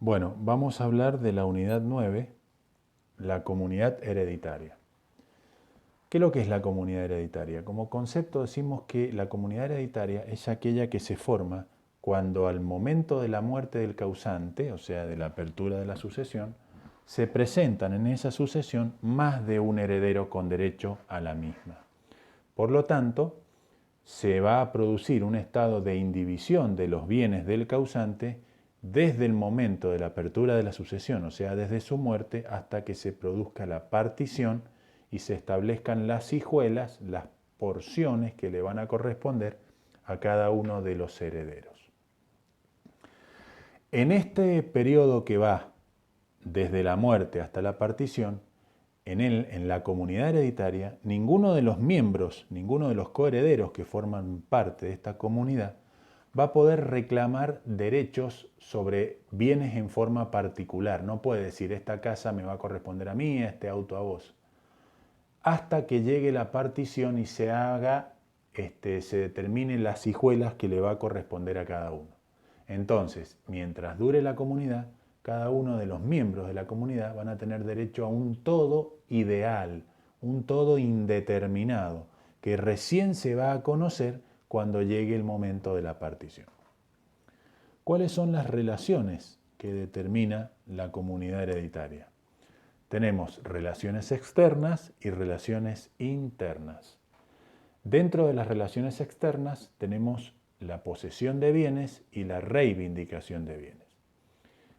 Bueno, vamos a hablar de la unidad 9, la comunidad hereditaria. ¿Qué es lo que es la comunidad hereditaria? Como concepto decimos que la comunidad hereditaria es aquella que se forma cuando al momento de la muerte del causante, o sea, de la apertura de la sucesión, se presentan en esa sucesión más de un heredero con derecho a la misma. Por lo tanto, se va a producir un estado de indivisión de los bienes del causante desde el momento de la apertura de la sucesión, o sea, desde su muerte hasta que se produzca la partición y se establezcan las hijuelas, las porciones que le van a corresponder a cada uno de los herederos. En este periodo que va desde la muerte hasta la partición, en la comunidad hereditaria, ninguno de los miembros, ninguno de los coherederos que forman parte de esta comunidad va a poder reclamar derechos sobre bienes en forma particular. No puede decir, esta casa me va a corresponder a mí, este auto a vos. Hasta que llegue la partición y se determinen las hijuelas que le va a corresponder a cada uno. Entonces, mientras dure la comunidad, cada uno de los miembros de la comunidad van a tener derecho a un todo ideal, un todo indeterminado, que recién se va a conocer cuando llegue el momento de la partición. ¿Cuáles son las relaciones que determina la comunidad hereditaria? Tenemos relaciones externas y relaciones internas. Dentro de las relaciones externas tenemos la posesión de bienes y la reivindicación de bienes.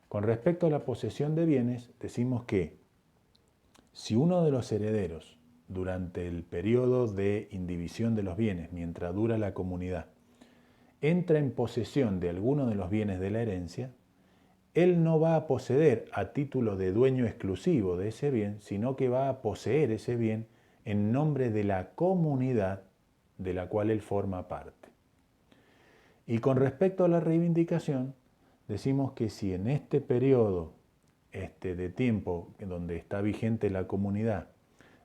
Con respecto a la posesión de bienes, decimos que si uno de los herederos, durante el periodo de indivisión de los bienes, mientras dura la comunidad, entra en posesión de alguno de los bienes de la herencia, él no va a poseer a título de dueño exclusivo de ese bien, sino que va a poseer ese bien en nombre de la comunidad de la cual él forma parte. Y con respecto a la reivindicación, decimos que si en este periodo de tiempo donde está vigente la comunidad,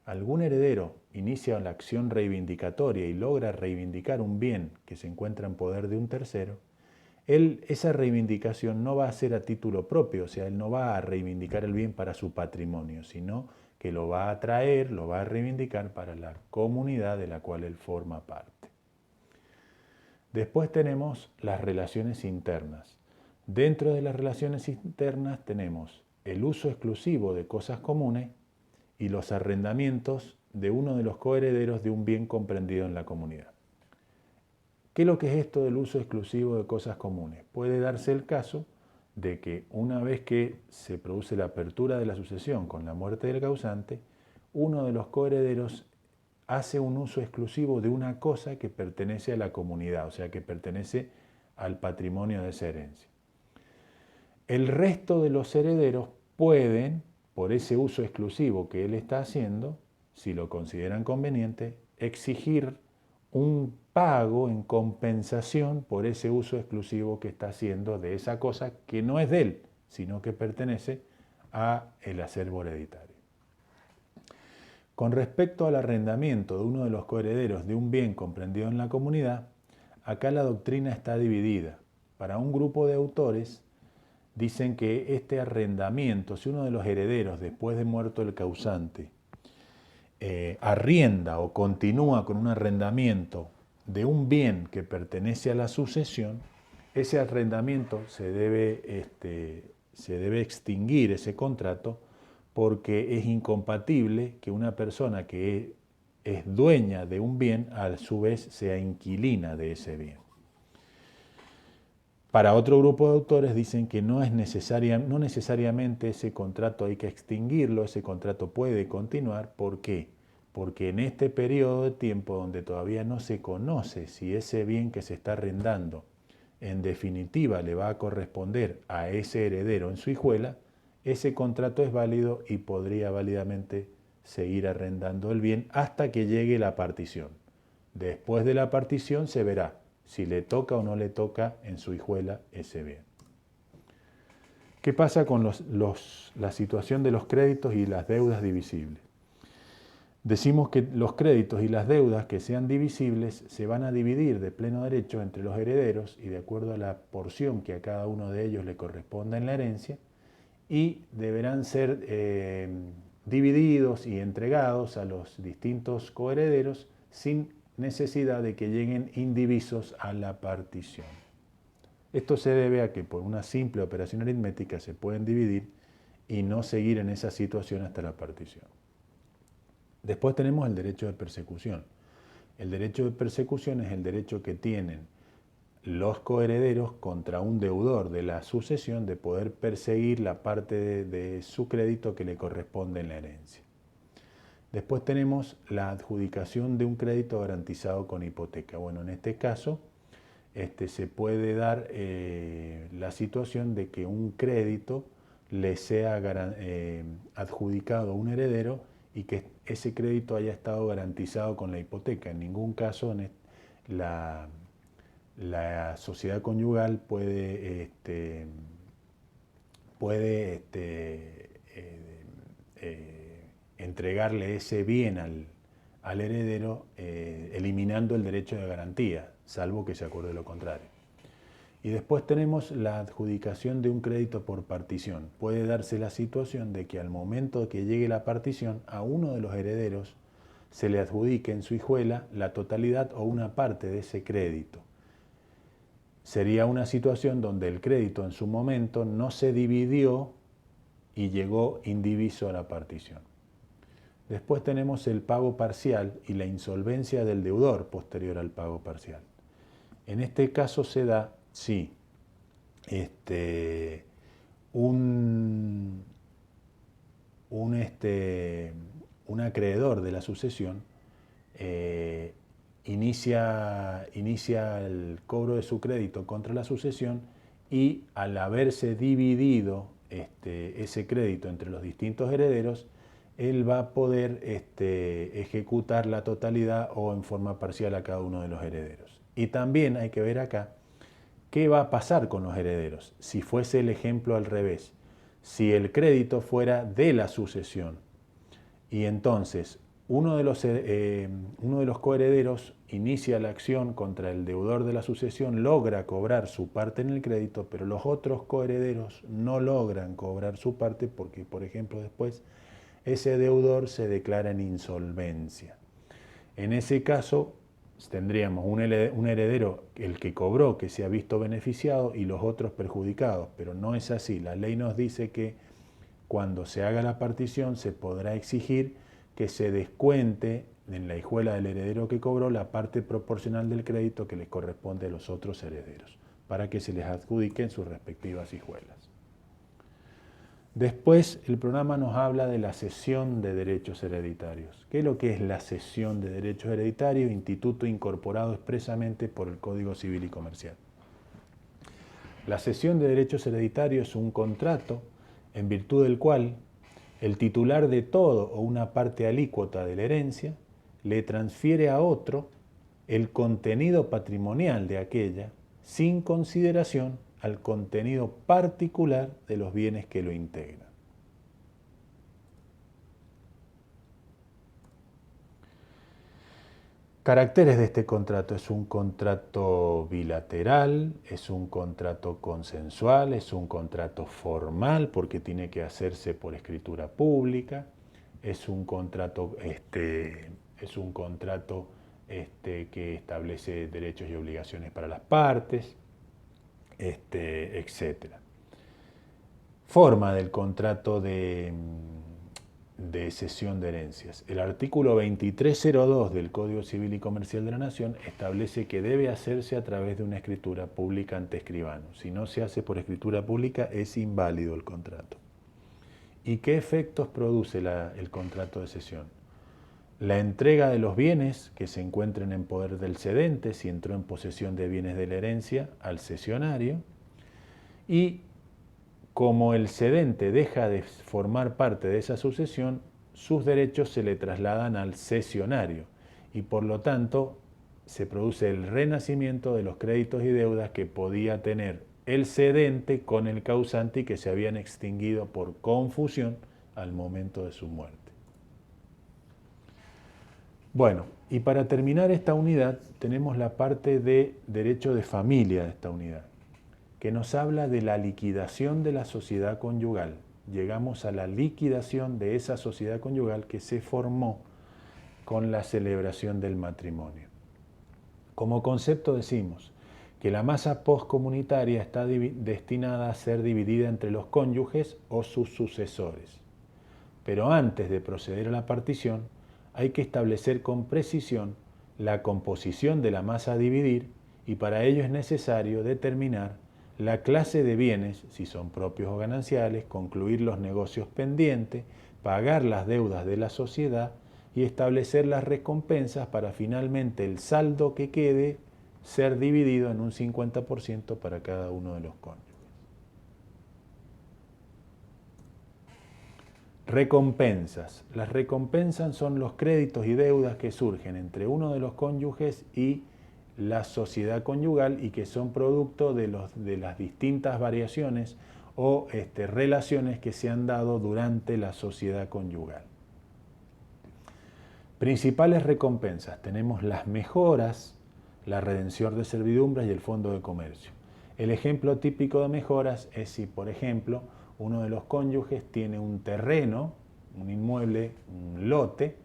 algún heredero inicia la acción reivindicatoria y logra reivindicar un bien que se encuentra en poder de un tercero, esa reivindicación no va a ser a título propio, o sea, él no va a reivindicar el bien para su patrimonio, sino que lo va a traer, lo va a reivindicar para la comunidad de la cual él forma parte. Después tenemos las relaciones internas. Dentro de las relaciones internas tenemos el uso exclusivo de cosas comunes y los arrendamientos de uno de los coherederos de un bien comprendido en la comunidad. ¿Qué es lo que es esto del uso exclusivo de cosas comunes? Puede darse el caso de que una vez que se produce la apertura de la sucesión con la muerte del causante, uno de los coherederos hace un uso exclusivo de una cosa que pertenece a la comunidad, o sea, que pertenece al patrimonio de esa herencia. El resto de los herederos pueden, por ese uso exclusivo que él está haciendo, si lo consideran conveniente, exigir un pago en compensación por ese uso exclusivo que está haciendo de esa cosa que no es de él, sino que pertenece a el acervo hereditario. Con respecto al arrendamiento de uno de los coherederos de un bien comprendido en la comunidad, acá la doctrina está dividida. Para un grupo de autores dicen que este arrendamiento, si uno de los herederos después de muerto el causante arrienda o continúa con un arrendamiento de un bien que pertenece a la sucesión, ese arrendamiento se debe extinguir, ese contrato, porque es incompatible que una persona que es dueña de un bien a su vez sea inquilina de ese bien. Para otro grupo de autores dicen que no necesariamente ese contrato hay que extinguirlo, ese contrato puede continuar. ¿Por qué? Porque en este periodo de tiempo donde todavía no se conoce si ese bien que se está arrendando en definitiva le va a corresponder a ese heredero en su hijuela, ese contrato es válido y podría válidamente seguir arrendando el bien hasta que llegue la partición. Después de la partición se verá si le toca o no le toca en su hijuela ese bien. ¿Qué pasa con la situación de los créditos y las deudas divisibles? Decimos que los créditos y las deudas que sean divisibles se van a dividir de pleno derecho entre los herederos y de acuerdo a la porción que a cada uno de ellos le corresponda en la herencia, y deberán ser divididos y entregados a los distintos coherederos sin necesidad de que lleguen indivisos a la partición. Esto se debe a que por una simple operación aritmética se pueden dividir y no seguir en esa situación hasta la partición. Después tenemos el derecho de persecución. El derecho de persecución es el derecho que tienen los coherederos contra un deudor de la sucesión de poder perseguir la parte de su crédito que le corresponde en la herencia. Después tenemos la adjudicación de un crédito garantizado con hipoteca. Bueno, en este caso se puede dar la situación de que un crédito le sea adjudicado a un heredero y que ese crédito haya estado garantizado con la hipoteca. En ningún caso la sociedad conyugal puede entregarle ese bien al heredero eliminando el derecho de garantía, salvo que se acuerde lo contrario. Y después tenemos la adjudicación de un crédito por partición. Puede darse la situación de que al momento de que llegue la partición, a uno de los herederos se le adjudique en su hijuela la totalidad o una parte de ese crédito. Sería una situación donde el crédito en su momento no se dividió y llegó indiviso a la partición. Después tenemos el pago parcial y la insolvencia del deudor posterior al pago parcial. En este caso se da si un acreedor de la sucesión inicia el cobro de su crédito contra la sucesión y al haberse dividido ese crédito entre los distintos herederos, él va a poder ejecutar la totalidad o en forma parcial a cada uno de los herederos. Y también hay que ver acá qué va a pasar con los herederos si fuese el ejemplo al revés. Si el crédito fuera de la sucesión y entonces uno de los coherederos inicia la acción contra el deudor de la sucesión, logra cobrar su parte en el crédito, pero los otros coherederos no logran cobrar su parte porque, por ejemplo, después ese deudor se declara en insolvencia. En ese caso tendríamos un heredero, el que cobró, que se ha visto beneficiado y los otros perjudicados, pero no es así. La ley nos dice que cuando se haga la partición se podrá exigir que se descuente en la hijuela del heredero que cobró la parte proporcional del crédito que les corresponde a los otros herederos, para que se les adjudiquen sus respectivas hijuelas. Después, el programa nos habla de la cesión de derechos hereditarios. ¿Qué es lo que es la cesión de derechos hereditarios? Instituto incorporado expresamente por el Código Civil y Comercial. La cesión de derechos hereditarios es un contrato en virtud del cual el titular de todo o una parte alícuota de la herencia le transfiere a otro el contenido patrimonial de aquella sin consideración al contenido particular de los bienes que lo integran. Caracteres de este contrato: es un contrato bilateral, es un contrato consensual, es un contrato formal porque tiene que hacerse por escritura pública, es un contrato, que establece derechos y obligaciones para las partes, etc. Forma del contrato de cesión de herencias. El artículo 2302 del Código Civil y Comercial de la Nación establece que debe hacerse a través de una escritura pública ante escribano. Si no se hace por escritura pública, es inválido el contrato. ¿Y qué efectos produce el contrato de cesión? La entrega de los bienes que se encuentren en poder del cedente, si entró en posesión de bienes de la herencia, al cesionario, y como el cedente deja de formar parte de esa sucesión, sus derechos se le trasladan al cesionario y por lo tanto se produce el renacimiento de los créditos y deudas que podía tener el cedente con el causante y que se habían extinguido por confusión al momento de su muerte. Bueno, y para terminar esta unidad tenemos la parte de derecho de familia de esta unidad, que nos habla de la liquidación de la sociedad conyugal llegamos a la liquidación de esa sociedad conyugal que se formó con la celebración del matrimonio. Como concepto decimos que la masa postcomunitaria está destinada a ser dividida entre los cónyuges o sus sucesores. Pero antes de proceder a la partición, hay que establecer con precisión la composición de la masa a dividir y para ello es necesario determinar la clase de bienes, si son propios o gananciales, concluir los negocios pendientes, pagar las deudas de la sociedad y establecer las recompensas para finalmente el saldo que quede ser dividido en un 50% para cada uno de los cónyuges. Recompensas. Las recompensas son los créditos y deudas que surgen entre uno de los cónyuges y la sociedad conyugal y que son producto de las distintas variaciones o relaciones que se han dado durante la sociedad conyugal. Principales recompensas. Tenemos las mejoras, la redención de servidumbres y el fondo de comercio. El ejemplo típico de mejoras es si, por ejemplo, uno de los cónyuges tiene un terreno, un inmueble, un lote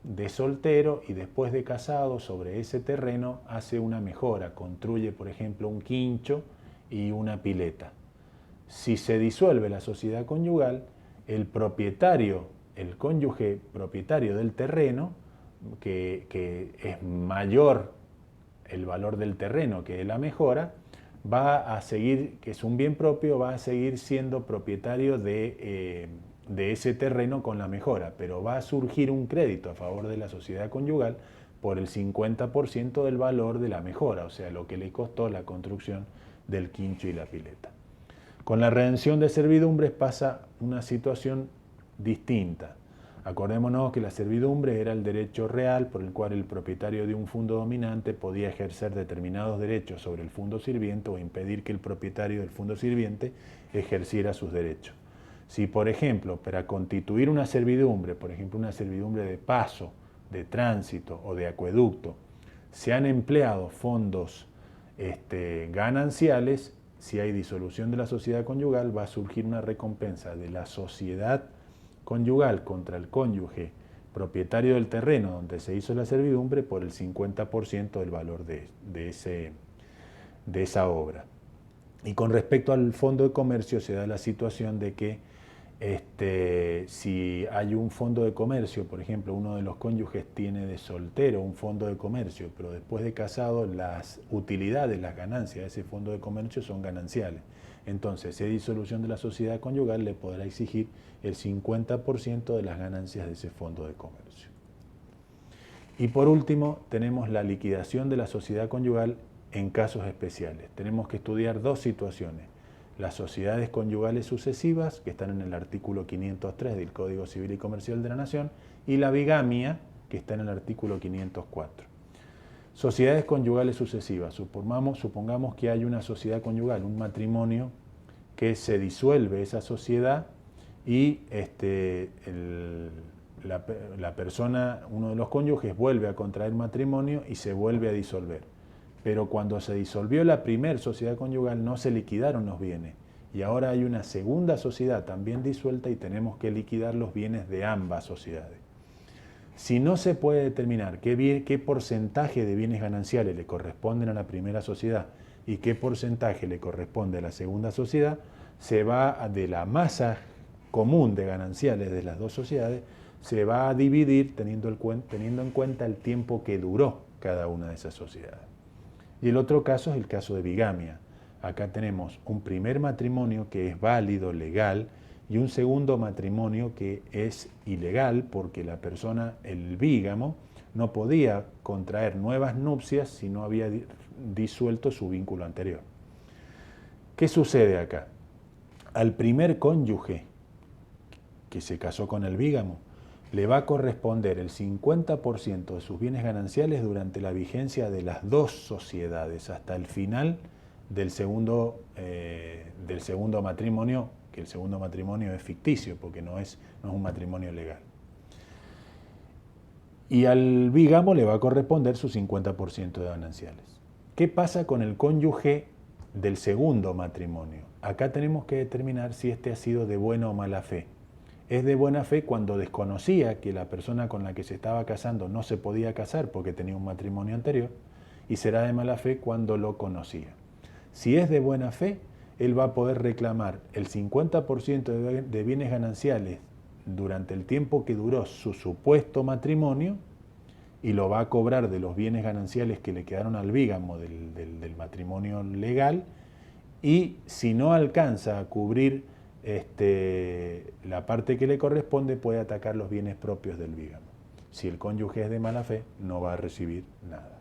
de soltero y después de casado sobre ese terreno hace una mejora, construye, por ejemplo, un quincho y una pileta. Si se disuelve la sociedad conyugal, el propietario, el cónyuge propietario del terreno, que es mayor el valor del terreno que la mejora, va a seguir, que es un bien propio, va a seguir siendo propietario de ese terreno con la mejora, pero va a surgir un crédito a favor de la sociedad conyugal por el 50% del valor de la mejora, o sea, lo que le costó la construcción del quincho y la pileta. Con la redención de servidumbres pasa una situación distinta. Acordémonos que la servidumbre era el derecho real por el cual el propietario de un fondo dominante podía ejercer determinados derechos sobre el fondo sirviente o impedir que el propietario del fondo sirviente ejerciera sus derechos. Si, por ejemplo, para constituir una servidumbre, por ejemplo, una servidumbre de paso, de tránsito o de acueducto, se han empleado fondos gananciales, si hay disolución de la sociedad conyugal, va a surgir una recompensa de la sociedad conyugal contra el cónyuge propietario del terreno donde se hizo la servidumbre por el 50% del valor de esa obra. Y con respecto al fondo de comercio se da la situación de que si hay un fondo de comercio, por ejemplo, uno de los cónyuges tiene de soltero un fondo de comercio, pero después de casado las utilidades, las ganancias de ese fondo de comercio son gananciales. Entonces, si hay disolución de la sociedad conyugal, le podrá exigir el 50% de las ganancias de ese fondo de comercio. Y por último, tenemos la liquidación de la sociedad conyugal en casos especiales. Tenemos que estudiar dos situaciones. Las sociedades conyugales sucesivas, que están en el artículo 503 del Código Civil y Comercial de la Nación, y la bigamia, que está en el artículo 504. Sociedades conyugales sucesivas. Supongamos que hay una sociedad conyugal, un matrimonio, que se disuelve esa sociedad y la persona, uno de los cónyuges, vuelve a contraer matrimonio y se vuelve a disolver. Pero cuando se disolvió la primera sociedad conyugal no se liquidaron los bienes y ahora hay una segunda sociedad también disuelta y tenemos que liquidar los bienes de ambas sociedades. Si no se puede determinar qué porcentaje de bienes gananciales le corresponden a la primera sociedad y qué porcentaje le corresponde a la segunda sociedad, se va de la masa común de gananciales de las dos sociedades, se va a dividir teniendo en cuenta el tiempo que duró cada una de esas sociedades. Y el otro caso es el caso de bigamia. Acá tenemos un primer matrimonio que es válido, legal, y un segundo matrimonio que es ilegal porque la persona, el bígamo, no podía contraer nuevas nupcias si no había disuelto su vínculo anterior. ¿Qué sucede acá? Al primer cónyuge que se casó con el bígamo, le va a corresponder el 50% de sus bienes gananciales durante la vigencia de las dos sociedades hasta el final del segundo matrimonio, que el segundo matrimonio es ficticio porque no es un matrimonio legal. Y al bígamo le va a corresponder su 50% de gananciales. ¿Qué pasa con el cónyuge del segundo matrimonio? acá tenemos que determinar si este ha sido de buena o mala fe. Es de buena fe cuando desconocía que la persona con la que se estaba casando no se podía casar porque tenía un matrimonio anterior, y será de mala fe cuando lo conocía. Si es de buena fe, él va a poder reclamar el 50% de bienes gananciales durante el tiempo que duró su supuesto matrimonio, y lo va a cobrar de los bienes gananciales que le quedaron al bígamo del matrimonio legal, y si no alcanza a cubrir la parte que le corresponde, puede atacar los bienes propios del bígamo. Si el cónyuge es de mala fe, no va a recibir nada.